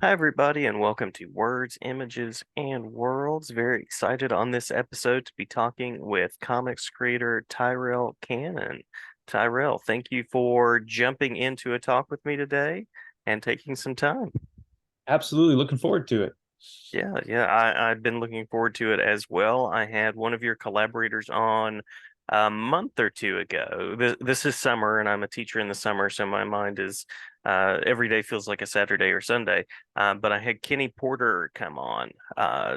Hi, everybody, and welcome to Words, Images, and Worlds. Very excited on this episode to be talking with comics creator Tyrell Cannon. Tyrell, thank you for jumping into a talk with me today and taking some time. Absolutely looking forward to it. I've been looking forward to it as well. I had one of your collaborators on a month or two ago. This is summer, and I'm a teacher in the summer, so my mind is every day feels like a Saturday or Sunday. But I had Kenny Porter come on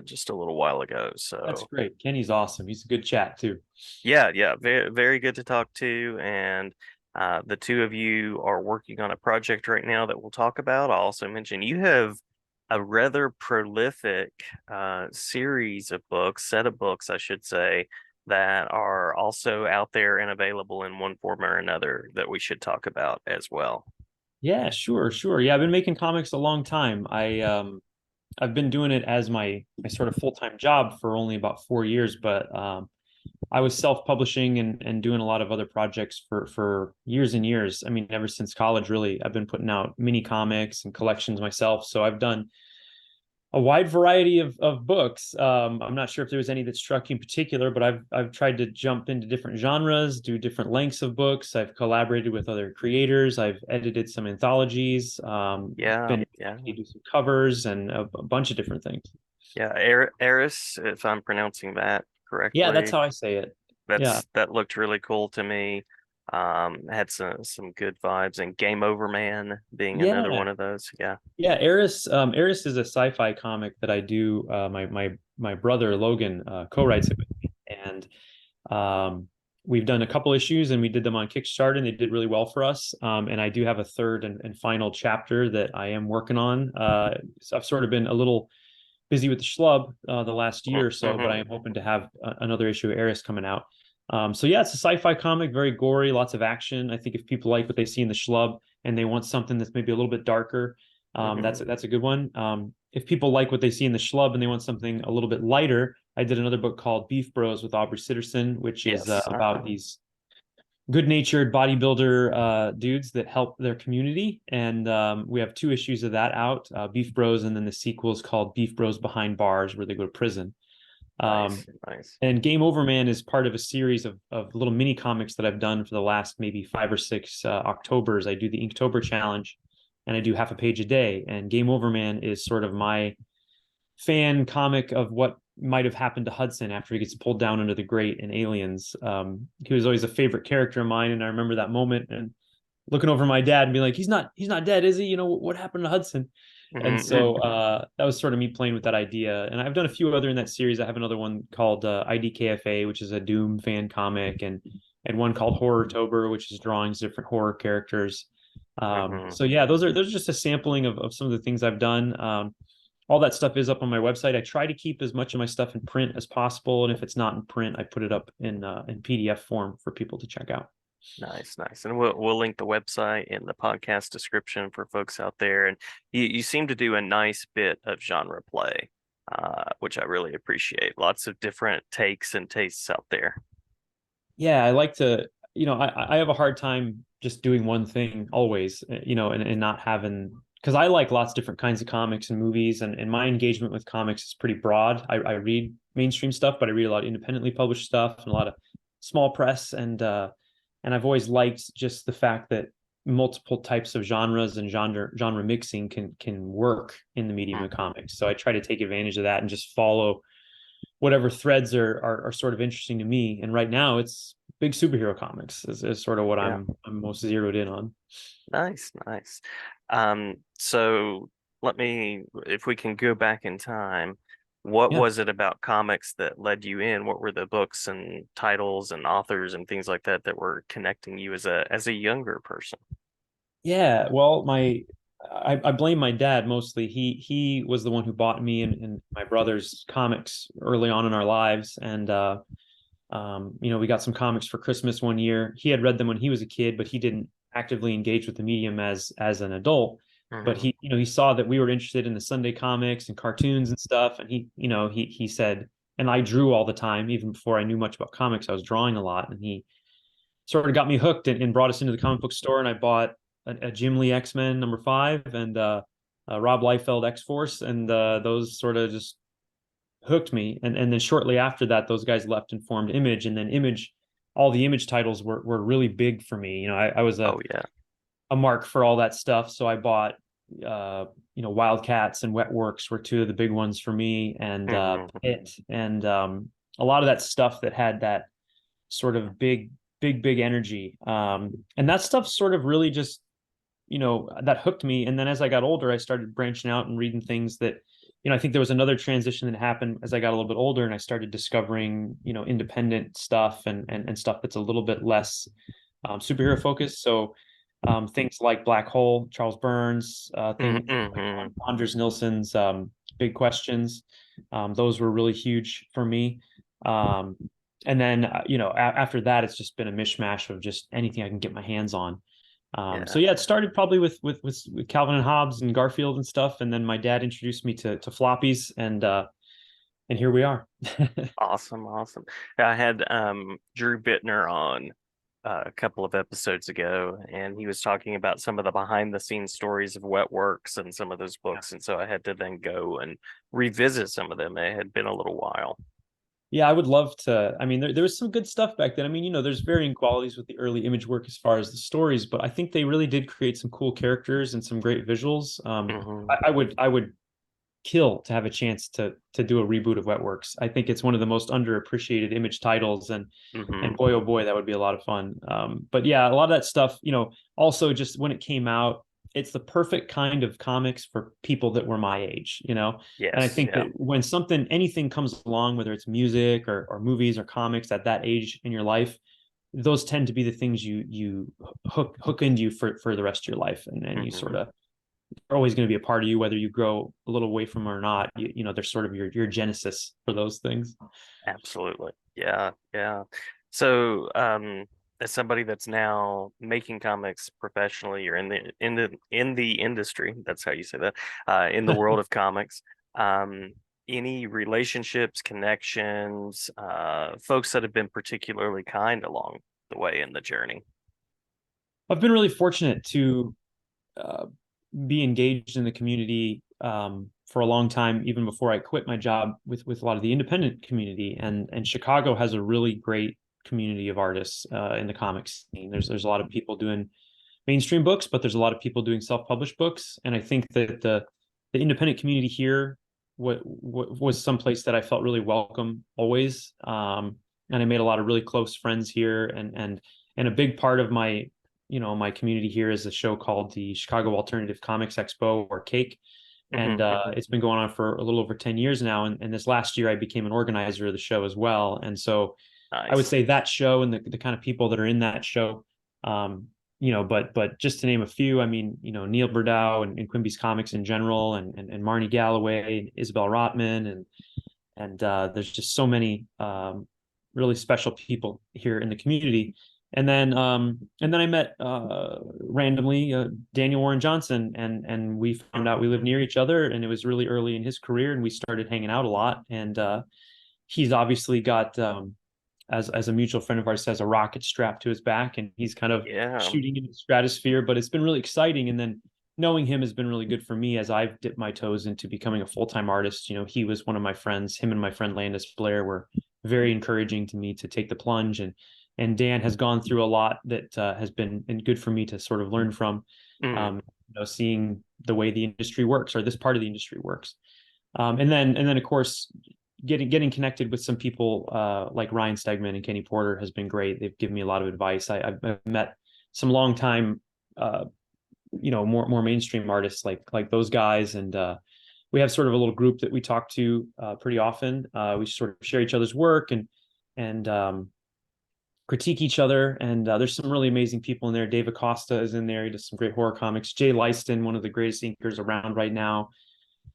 just a little while ago. That's So great. Kenny's awesome. He's a good chat too. yeah, very, very good to talk to. And the two of you are working on a project right now that we'll talk about. I'll also mention you have a rather prolific series of books, set of books, I should say, that are also out there and available in one form or another that we should talk about as well. Yeah, sure. Yeah, I've been making comics a long time. I've been doing it as my sort of full-time job for only about 4 years, but I was self-publishing and doing a lot of other projects for years and years. I mean, ever since college, really, I've been putting out mini comics and collections myself. So I've done a wide variety of books. I'm not sure if there was any that struck you in particular, but I've tried to jump into different genres, do different lengths of books. I've collaborated with other creators. I've edited some anthologies. Yeah, Been yeah, to do some covers and a bunch of different things. yeah. Eris, if I'm pronouncing that Yeah, that's correctly. how I say it. Yeah, That looked really cool to me. Had some good vibes, and Game Over Man being another yeah, one of those. Yeah. yeah. Eris is a sci-fi comic that I do. My brother Logan co-writes it with me, and Um, we've done a couple issues and we did them on Kickstarter and they did really well for us. And I do have a third and final chapter that I am working on. So I've sort of been a little busy with the schlub the last year or so, but I Mm-hmm. am hoping to have another issue of Eris coming out. So yeah, it's a sci-fi comic, very gory, lots of action. I think if people like what they see in the schlub and they want something that's maybe a little bit darker, Mm-hmm. that's a good one. If people like what they see in the schlub and they want something a little bit lighter, I did another book called Beef Bros with Aubrey Sitterson, which is Yes. about these good-natured bodybuilder dudes that help their community. And we have two issues of that out, Beef Bros, and then the sequel is called Beef Bros Behind Bars, where they go to prison. Um, Nice, nice. and Game Over Man is part of a series of little mini comics that I've done for the last maybe 5 or 6 Octobers. I do the Inktober challenge, and I do half a page a day. And Game Over Man is sort of my fan comic of what might have happened to Hudson after he gets pulled down under the grate in Aliens. He was always a favorite character of mine, and I remember that moment and looking over my dad and being like, he's not dead, is he? You know what happened to Hudson?" And Mm-hmm. so that was sort of me playing with that idea. And I've done a few other in that series. I have another one called IDKFA, which is a Doom fan comic, and one called Horror-tober, which is drawings of different horror characters. Mm-hmm. So yeah, those are just a sampling of some of the things I've done. All that stuff is up on my website. I try to keep as much of my stuff in print as possible, and if it's not in print, I put it up in PDF form for people to check out. Nice, nice. And we'll link the website in the podcast description for folks out there. And you seem to do a nice bit of genre play, which I really appreciate. Lots of different takes and tastes out there. Yeah, I like to, I have a hard time just doing one thing always, and not having, because I like lots of different kinds of comics and movies, and my engagement with comics is pretty broad. I read mainstream stuff, but I read a lot of independently published stuff and a lot of small press, and I've always liked just the fact that multiple types of genres and genre mixing can work in the medium of Mhm. comics. So I try to take advantage of that and just follow whatever threads are sort of interesting to me. And right now, it's big superhero comics is sort of what Yeah, I'm most zeroed in on. nice, nice. So if we can go back in time, what Yeah. was it about comics that led you in? What were the books and titles and authors and things like that that were connecting you as a younger person? Yeah, well, I blame my dad mostly. He was the one who bought me and my brother's comics early on in our lives, and we got some comics for Christmas one year. He had read them when he was a kid, but he didn't actively engage with the medium as an adult. But Hmm. he saw that we were interested in the Sunday comics and cartoons and stuff, and he said, and I drew all the time, even before I knew much about comics. I was drawing a lot, and he sort of got me hooked and brought us into the comic book store, and I bought a Jim Lee X-Men #5, and Rob Liefeld, X Force, and those sort of just hooked me. And then shortly after that, those guys left and formed Image, and then Image, all the Image titles were really big for me. I was Oh yeah. a mark for all that stuff, so I bought Wildcats and Wetworks were two of the big ones for me, and Hmm. Pit, and a lot of that stuff that had that sort of big energy. And that stuff sort of really just, that hooked me. And then as I got older, I started branching out and reading things that, I think there was another transition that happened as I got a little bit older, and I started discovering, independent stuff and stuff that's a little bit less superhero focused. So things like Black Hole, Charles Burns, things like Hmm. Anders Nilsson's Big Questions. Those were really huge for me. Um, and then, after that, it's just been a mishmash of just anything I can get my hands on. So Yeah. yeah, it started probably with Calvin and Hobbes and Garfield and stuff, and then my dad introduced me to floppies, and here we are. Awesome, awesome. I had Drew Bittner on a couple of episodes ago, and he was talking about some of the behind the scenes stories of Wetworks and some of those books, and so I had to then go and revisit some of them. It had been a little while. Yeah, I would love to. I mean, there was some good stuff back then. I mean, there's varying qualities with the early Image work as far as the stories, but I think they really did create some cool characters and some great visuals. Hmm. I would kill to have a chance to do a reboot of Wetworks. I think it's one of the most underappreciated Image titles, and Hmm. boy oh boy, that would be a lot of fun. But yeah, a lot of that stuff, also just when it came out, it's the perfect kind of comics for people that were my age. And I Yes, think yeah. that when anything comes along, whether it's music or movies or comics at that age in your life, those tend to be the things you hook into you for the rest of your life, and you sort Hmm. of are always going to be a part of you, whether you grow a little away from them or not. They're sort of your genesis for those things. Absolutely. Yeah, yeah. So, as somebody that's now making comics professionally or in the industry, that's how you say that, in the world of comics, um, any relationships, connections, folks that have been particularly kind along the way in the journey? I've been really fortunate to uh, be engaged in the community for a long time, even before I quit my job with a lot of the independent community. And Chicago has a really great community of artists in the comics scene. There's a lot of people doing mainstream books, but there's a lot of people doing self-published books. And I think that the independent community here was someplace that I felt really welcome always. And I made a lot of really close friends here, and a big part of my community here is a show called the Chicago Alternative Comics Expo, or CAKE. And Hmm. it's been going on for a little over 10 years now. And this last year, I became an organizer of the show as well. And so I would Nice. say that show and the kind of people that are in that show, um, but just to name a few, I mean, Neil Burdow and Quimby's Comics in general, and Marnie Galloway, and Isabel Rotman, and there's just so many really special people here in the community. And then I met randomly Daniel Warren Johnson, and we found out we lived near each other, and it was really early in his career, and we started hanging out a lot. And he's obviously got, as a mutual friend of ours says, a rocket strapped to his back, and he's kind of Yeah. shooting into the stratosphere. But it's been really exciting, and then knowing him has been really good for me as I've dipped my toes into becoming a full-time artist. He was one of my friends. Him and my friend Landis Blair were very encouraging to me to take the plunge, and Dan has gone through a lot that has been good for me to sort of learn from. Mm. Seeing the way the industry works, or this part of the industry works. And then of course, getting connected with some people like Ryan Stegman and Kenny Porter has been great. They've given me a lot of advice. I've met some longtime, more mainstream artists like those guys, and we have sort of a little group that we talk to pretty often. We sort of share each other's work and critique each other. And there's some really amazing people in there. Dave Acosta is in there. He does some great horror comics. Jay Leiston, one of the greatest inkers around right now.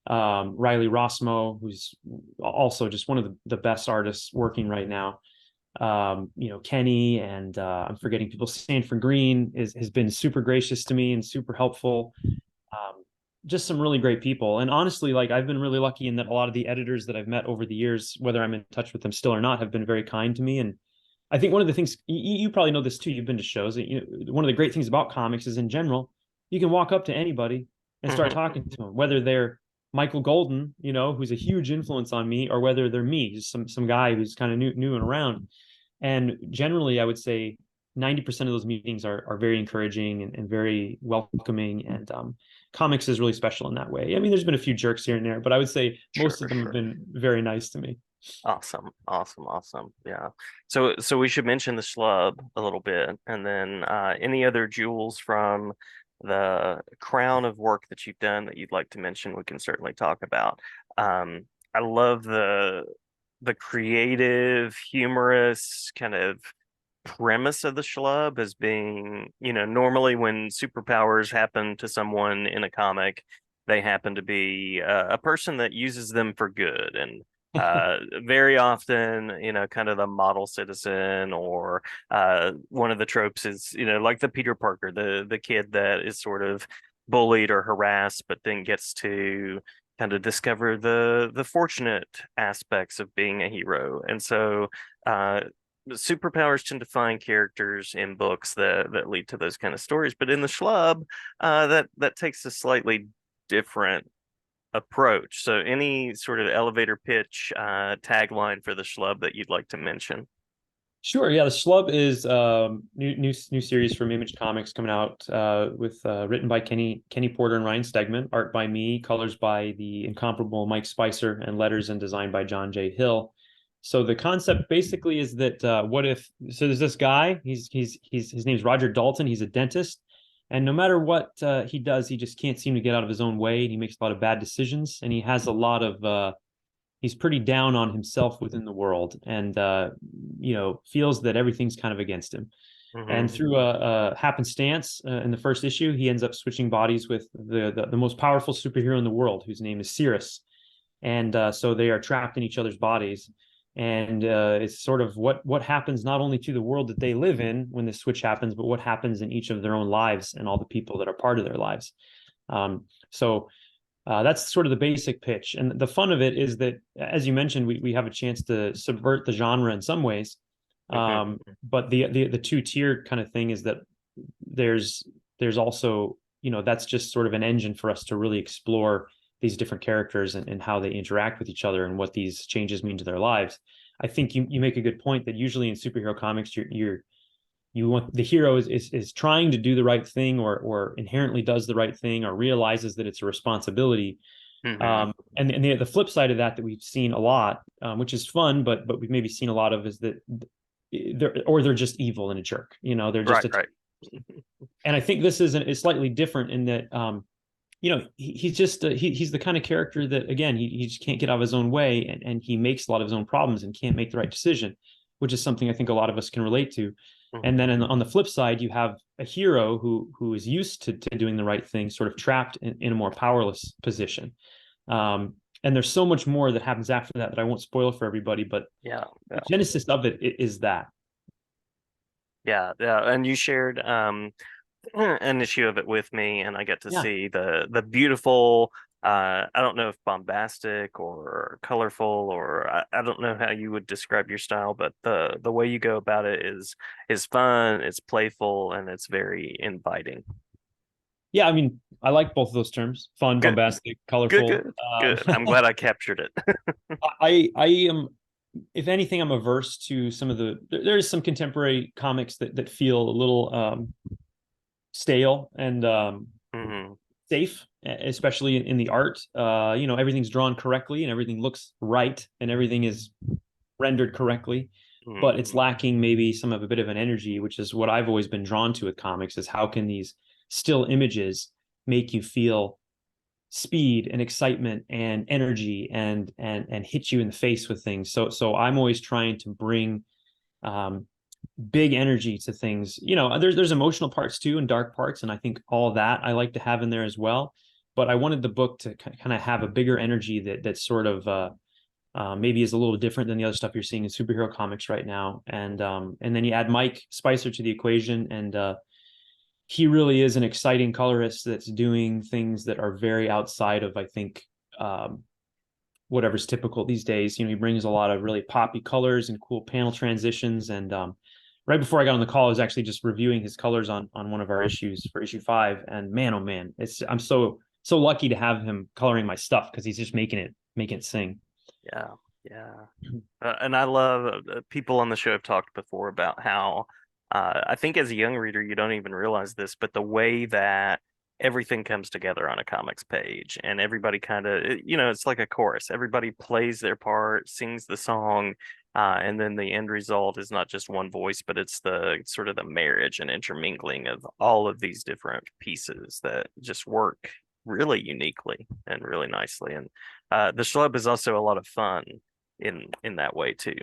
Riley Rossmo, who's also just one of the best artists working right now. Kenny, and I'm forgetting people. Sanford Green has been super gracious to me and super helpful. Just some really great people. And honestly, like, I've been really lucky in that a lot of the editors that I've met over the years, whether I'm in touch with them still or not, have been very kind to me. And I think one of the things you probably know this too. You've been to shows. One of the great things about comics is, in general, you can walk up to anybody and start Hmm. talking to them, whether they're Michael Golden, who's a huge influence on me, or whether they're me, just some guy who's kind of new and around. And generally, I would say 90% of those meetings are very encouraging and very welcoming. And comics is really special in that way. I mean, there's been a few jerks here and there, but I would say most of Sure, them have sure. been very nice to me. Awesome, awesome, awesome. Yeah. So we should mention the schlub a little bit, and then any other jewels from the crown of work that you've done that you'd like to mention, we can certainly talk about. I love the creative, humorous kind of premise of the schlub as being, normally when superpowers happen to someone in a comic, they happen to be a person that uses them for good. And very often, kind of the model citizen, or one of the tropes is, like the Peter Parker, the kid that is sort of bullied or harassed, but then gets to kind of discover the fortunate aspects of being a hero. And so uh, superpowers tend to find characters in books that lead to those kind of stories. But in the Schlub, that takes a slightly different approach. So any sort of elevator pitch tagline for the Schlub that you'd like to mention? Sure. Yeah, the Schlub is new series from Image Comics coming out with written by Kenny Porter and Ryan Stegman, art by me, colors by the incomparable Mike Spicer, and letters and design by John J. Hill. So the concept basically is that what if there's this guy, his name's Roger Dalton, he's a dentist, and no matter what he does, he just can't seem to get out of his own way, and he makes a lot of bad decisions, and he has a lot of he's pretty down on himself within the world, and feels that everything's kind of against him. And Hmm. through a happenstance in the first issue, he ends up switching bodies with the most powerful superhero in the world, whose name is Cirrus. And so they are trapped in each other's bodies. And it's sort of what happens not only to the world that they live in when this switch happens, but what happens in each of their own lives and all the people that are part of their lives. So that's sort of the basic pitch. And the fun of it is that, as you mentioned, we have a chance to subvert the genre in some ways. Hmm. But the two-tier kind of thing is that there's there's also, that's just sort of an engine for us to really explore these different characters and how they interact with each other and what these changes mean to their lives. I think you make a good point that usually in superhero comics, you want the hero is trying to do the right thing, or inherently does the right thing, or realizes that it's a responsibility. Hmm. And the flip side of that we've seen a lot, which is fun, but we've maybe seen a lot of, is that they're just evil and a jerk. They're just Right, a. right. And I think this is slightly different in that he's just he's the kind of character that, again, he just can't get out of his own way, and he makes a lot of his own problems and can't make the right decision, which is something I think a lot of us can relate to. And then Hmm. on the flip side, you have a hero who is used to doing the right thing, sort of trapped in a more powerless position. And there's so much more that happens after that I won't spoil for everybody, but Yeah, the yeah, genesis of it is that. yeah, yeah. And you shared an issue of it with me, and I get to Yeah. see the beautiful. I don't know if bombastic or colorful, or I don't know how you would describe your style, but the way you go about it is fun, it's playful, and it's very inviting. Yeah, I mean, I like both of those terms: fun, Good, bombastic, good, colorful. good, good. I'm glad I captured it. I am, if anything, I'm averse to some of there's some contemporary comics that feel a little stale and Hmm. safe, especially in the art. Everything's drawn correctly and everything looks right and everything is rendered correctly, but it's Hmm. lacking maybe some of a bit of an energy, which is what I've always been drawn to with comics: is how can these still images make you feel speed and excitement and energy and hit you in the face with things. So I'm always trying to bring um, big energy to things. There's emotional parts too and dark parts, and I think all that I like to have in there as well. But I wanted the book to kind of have a bigger energy that sort of maybe is a little different than the other stuff you're seeing in superhero comics right now. And then you add Mike Spicer to the equation, and he really is an exciting colorist that's doing things that are very outside of, I think, um, whatever's typical these days. He brings a lot of really poppy colors and cool panel transitions. And right before I got on the call, I was actually just reviewing his colors on one of our issues for issue 5. And man, oh man, I'm so so lucky to have him coloring my stuff because he's just making it sing. Yeah, yeah. And I love people on the show have talked before about how I think as a young reader you don't even realize this, but the way that everything comes together on a comics page and everybody kind of, it's like a chorus. Everybody plays their part, sings the song, and then the end result is not just one voice, but it's the sort of the marriage and intermingling of all of these different pieces that just work really uniquely and really nicely. And the schlub is also a lot of fun in that way too.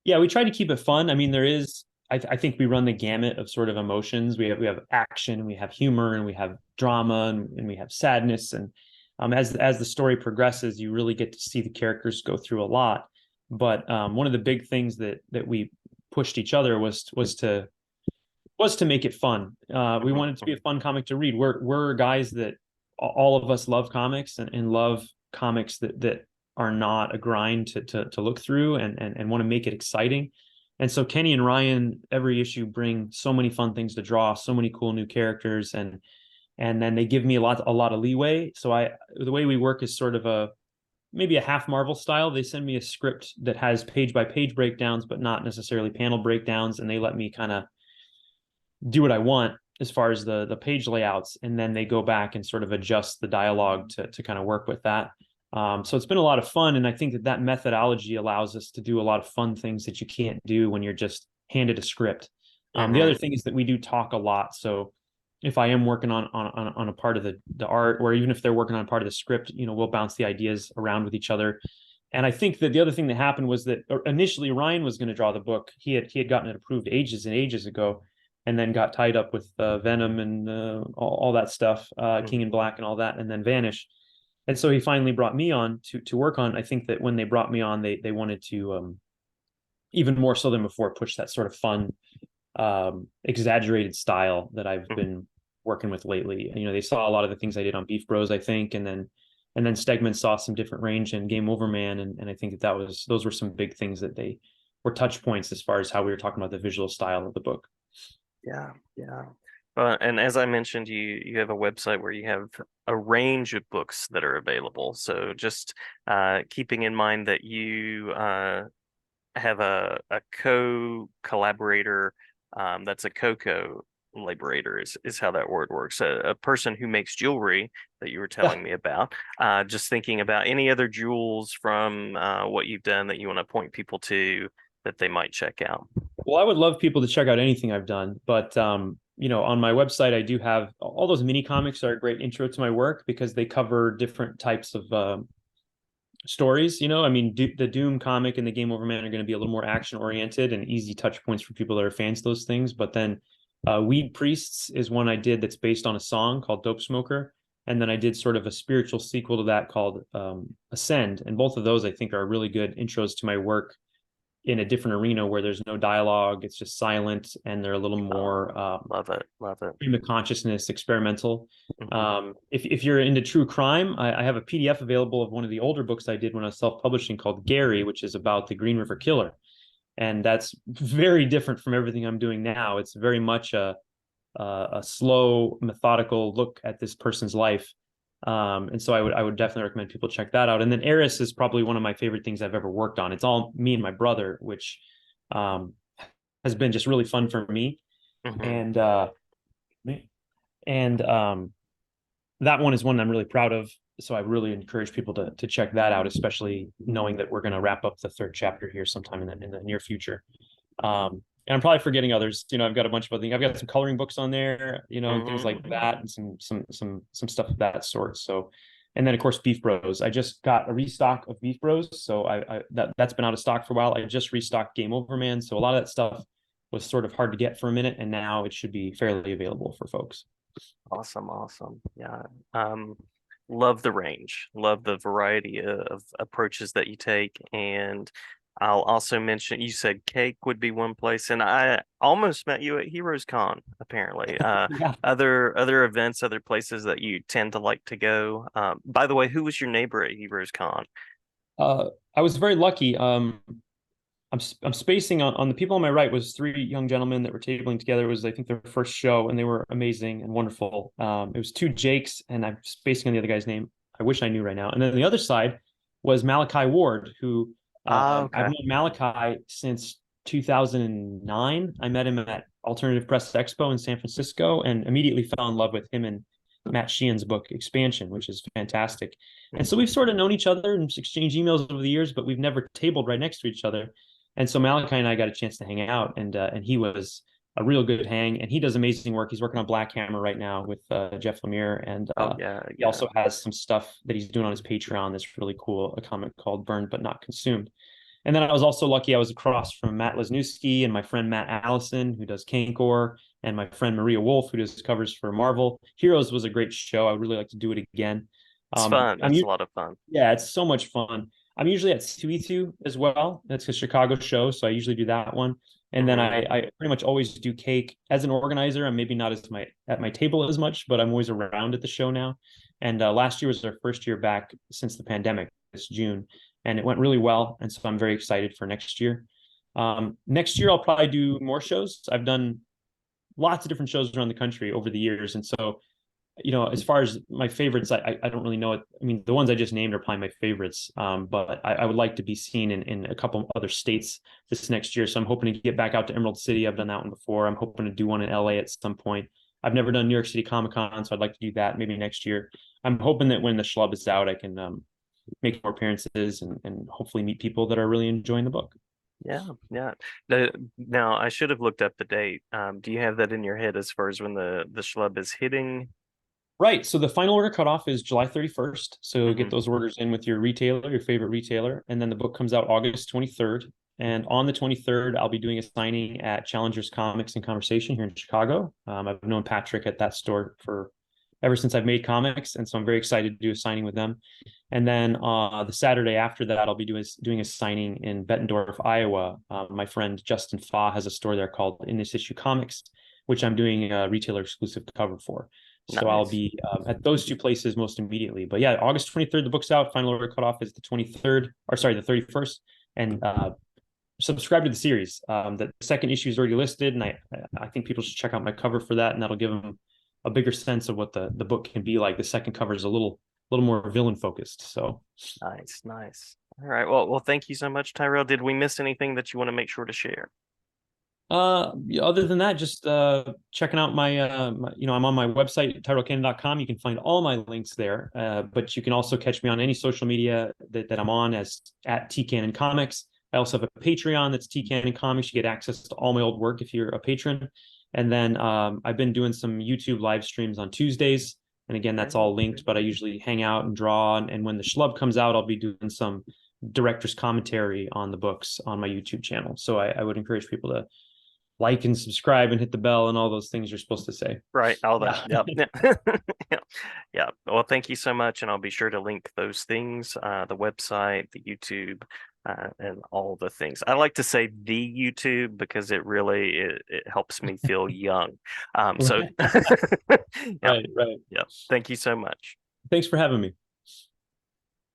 Yeah, we try to keep it fun. I mean, there is. I think we run the gamut of sort of emotions. We have action, we have humor, and we have drama, and we have sadness. And as the story progresses, you really get to see the characters go through a lot. But one of the big things that we pushed each other was to make it fun. We Mhm, wanted to be a mhm, fun comic to read. We're guys that all of us love comics and love comics that are not a grind to look through and want to make it exciting. And so Kenny and Ryan every issue bring so many fun things to draw, so many cool new characters, and then they give me a lot of leeway. So the way we work is sort of a maybe a half Marvel style. They send me a script that has page by page breakdowns, but not necessarily panel breakdowns, and they let me kind of do what I want as far as the page layouts, and then they go back and sort of adjust the dialogue to kind of work with that. So it's been a lot of fun, and I think that methodology allows us to do a lot of fun things that you can't do when you're just handed a script. The other mhm, thing is that we do talk a lot. So if I am working on a part of the art, or even if they're working on part of the script, we'll bounce the ideas around with each other. And I think that the other thing that happened was that initially Ryan was going to draw the book. He had gotten it approved ages and ages ago, and then got tied up with Venom and all that stuff, King mhm. in Black and all that, and then vanished. And so he finally brought me on to work on. I think that when they brought me on, they wanted to even more so than before push that sort of fun, exaggerated style that I've Mhm. been working with lately. They saw a lot of the things I did on Beef Bros, I think, and then Stegman saw some different range in Game Over Man, and I think those were some big things that they were touch points as far as how we were talking about the visual style of the book. Yeah, yeah. And as I mentioned, you have a website where you have a range of books that are available. So just keeping in mind that you have a co-collaborator that's a co-collaborator is how that word works. A person who makes jewelry that you were Yeah. telling me about. Just thinking about any other jewels from what you've done that you want to point people to that they might check out. Well, I would love people to check out anything I've done, but on my website, I do have all those mini comics are a great intro to my work because they cover different types of stories. I mean, the Doom comic and the Game Over Man are going to be a little more action oriented and easy touch points for people that are fans of those things. But then, Weed Priests is one I did that's based on a song called Dope Smoker, and then I did sort of a spiritual sequel to that called Ascend, and both of those I think are really good intros to my work in a different arena where there's no dialogue, it's just silent, and they're a little more Love it, love it. stream of consciousness, experimental. Mhm. If you're into true crime, I have a PDF available of one of the older books I did when I was self-publishing called Gary, which is about the Green River Killer, and that's very different from everything I'm doing now. It's very much a slow, methodical look at this person's life. And so I would definitely recommend people check that out. And then Eris is probably one of my favorite things I've ever worked on. It's all me and my brother, which um, has been just really fun for me. Mhm. And and that one is one I'm really proud of. So I really encourage people to check that out, especially knowing that we're going to wrap up the third chapter here sometime in the near future. And I'm probably forgetting others. I've got a bunch of other things. I've got some coloring books on there, and things Mhm. like Mhm. that, and some stuff of that sort. So, and then of course Beef Bros. I just got a restock of Beef Bros, so that's been out of stock for a while. I just restocked Game Over Man, so a lot of that stuff was sort of hard to get for a minute, and now it should be fairly available for folks. Awesome, awesome. Yeah. Um, Love the range. Love the variety of approaches that you take. And I'll also mention you said cake would be one place, and I almost met you at Heroes Con, apparently. Yeah. Other events, other places that you tend to like to go. By the way, who was your neighbor at Heroes Con? I was very lucky. I'm spacing on the people on my right was three young gentlemen that were tabling together. It was, I think, their first show, and they were amazing and wonderful. It was two Jakes, and I'm spacing on the other guy's name. I wish I knew right now. And then the other side was Malachi Ward, who Ah, I've okay. known Malachi since 2009. I met him at Alternative Press Expo in San Francisco, and immediately fell in love with him and Matt Sheehan's book Expansion, which is fantastic. And so we've sort of known each other and exchanged emails over the years, but we've never tabled right next to each other. And so Malachi and I got a chance to hang out, and he was a real good hang. And he does amazing work. He's working on Black Hammer right now with Jeff Lemire, and Oh yeah, he yeah. also has some stuff that he's doing on his Patreon that's really cool. A comic called Burned but Not Consumed. And then I was also lucky I was across from Matt Lesniewski and my friend Matt Allison, who does Kankor, and my friend Maria Wolf, who does covers for Marvel. Heroes was a great show. I would really like to do it again. It's fun. I'm It's a lot of fun. Yeah, it's so much fun. I'm usually at Suitu as well. That's a Chicago show, so I usually do that one. And then Hmm. I pretty much always do cake as an organizer. I'm maybe not as my at my table as much, but I'm always around at the show now. And last year was our first year back since the pandemic. This June, and it went really well. And so I'm very excited for next year. Next year I'll probably do more shows. I've done lots of different shows around the country over the years, and so as far as my favorites, I don't really know it. I mean, the ones I just named are probably my favorites. But I would like to be seen in a couple other states this next year. So I'm hoping to get back out to Emerald City. I've done that one before. I'm hoping to do one in LA at some point. I've never done New York City Comic Con, so I'd like to do that maybe next year. I'm hoping that when the schlub is out, I can make more appearances and hopefully meet people that are really enjoying the book. Yeah, yeah. Now I should have looked up the date. Do you have that in your head as far as when the schlub is hitting? Right. So the final order cutoff is July 31st. So get Hmm. those orders in with your retailer, your favorite retailer. And then the book comes out August 23rd. And on the 23rd, I'll be doing a signing at Challengers Comics and Conversation here in Chicago. I've known Patrick at that store for ever since I've made comics. And so I'm very excited to do a signing with them. And then the Saturday after that, I'll be doing a signing in Bettendorf, Iowa. My friend Justin Fa has a store there called In This Issue Comics, which I'm doing a retailer exclusive cover for. So I'll Nice. be at those two places most immediately. But yeah, August 23rd, the book's out. Final order cutoff is the 23rd, or sorry, the 31st. And subscribe to the series. The second issue is already listed, and I think people should check out my cover for that, and that'll give them a bigger sense of what the book can be like. The second cover is a little more villain focused. So Nice, nice. All right. Well, thank you so much, Tyrell. Did we miss anything that you want to make sure to share? other than that, just checking out I'm on my website, tyrellcannon.com. You can find all my links there. But you can also catch me on any social media that I'm on as at tcannon comics. I also have a Patreon that's tcannon comics. You get access to all my old work if you're a patron. And then I've been doing some YouTube live streams on Tuesdays. And again, that's Very all linked, but I usually hang out and draw. And when the schlub comes out, I'll be doing some director's commentary on the books on my YouTube channel. So I would encourage people to like and subscribe and hit the bell and all those things you're supposed to say. right. All that. Yeah. Yep. Yeah. Yeah. Yeah. Well, thank you so much, and I'll be sure to link those things, the website, the YouTube, and all the things. I like to say the YouTube because it helps me feel young. So Right, yeah, right. yeah. Thank you so much. Thanks for having me.